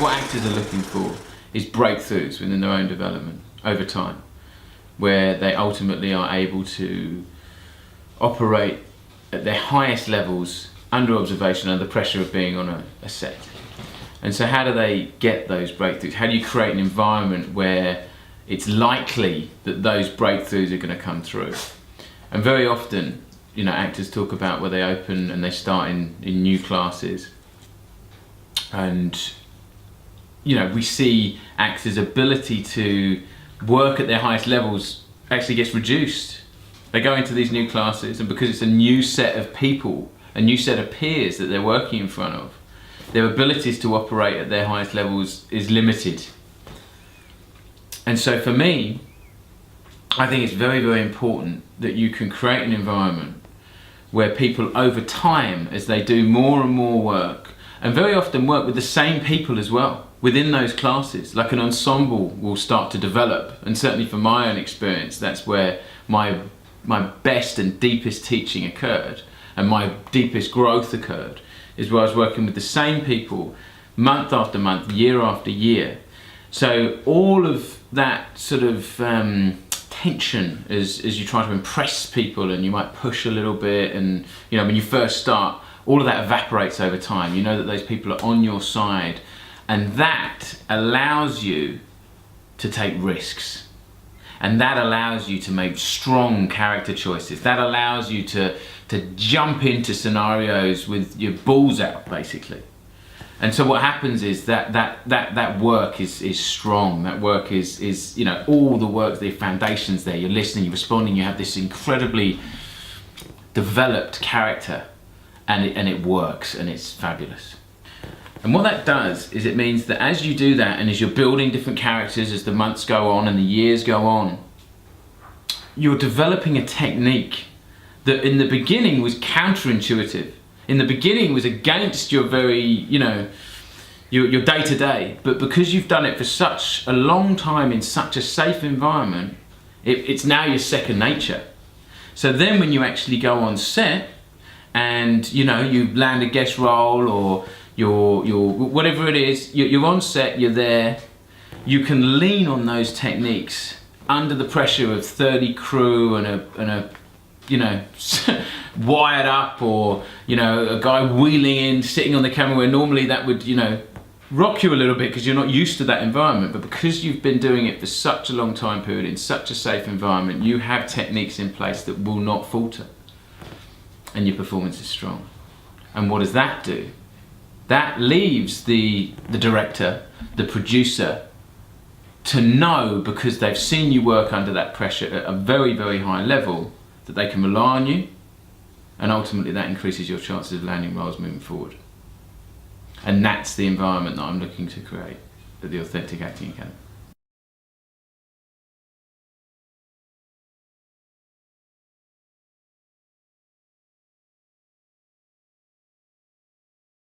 what actors are looking for is breakthroughs within their own development over time, where they ultimately are able to operate at their highest levels under observation, under the pressure of being on a set. And so how do they get those breakthroughs? How do you create an environment where it's likely that those breakthroughs are going to come through? And very often, actors talk about where they open and they start in new classes. And, we see actors' ability to work at their highest levels actually gets reduced. They go into these new classes, and because it's a new set of people, a new set of peers that they're working in front of, their abilities to operate at their highest levels is limited. And so for me, I think it's very, very important that you can create an environment where people over time, as they do more and more work, and very often work with the same people as well, within those classes, like an ensemble will start to develop. And certainly from my own experience, that's where my best and deepest teaching occurred, and my deepest growth occurred, is where I was working with the same people month after month, year after year. So all of that sort of tension as you try to impress people, and you might push a little bit, and when you first start, all of that evaporates over time. You know that those people are on your side, and that allows you to take risks. And that allows you to make strong character choices. That allows you to jump into scenarios with your balls out, basically. And so what happens is that work is strong. That work is all the work, the foundations there. You're listening, you're responding, you have this incredibly developed character, and it works, and it's fabulous. And what that does is it means that as you do that, and as you're building different characters, as the months go on and the years go on, you're developing a technique that in the beginning was counterintuitive. In the beginning was against your very, your day-to-day. But because you've done it for such a long time in such a safe environment, it's now your second nature. So then when you actually go on set and, you land a guest role, or you're whatever it is, you're on set, you're there, you can lean on those techniques under the pressure of 30 crew and a wired up, or a guy wheeling in, sitting on the camera, where normally that would rock you a little bit because you're not used to that environment. But because you've been doing it for such a long time period in such a safe environment, you have techniques in place that will not falter, and your performance is strong. And what does that do? That leaves the director, the producer, to know, because they've seen you work under that pressure at a very, very high level, that they can rely on you, and ultimately that increases your chances of landing roles moving forward. And that's the environment that I'm looking to create at the Authentic Acting Academy.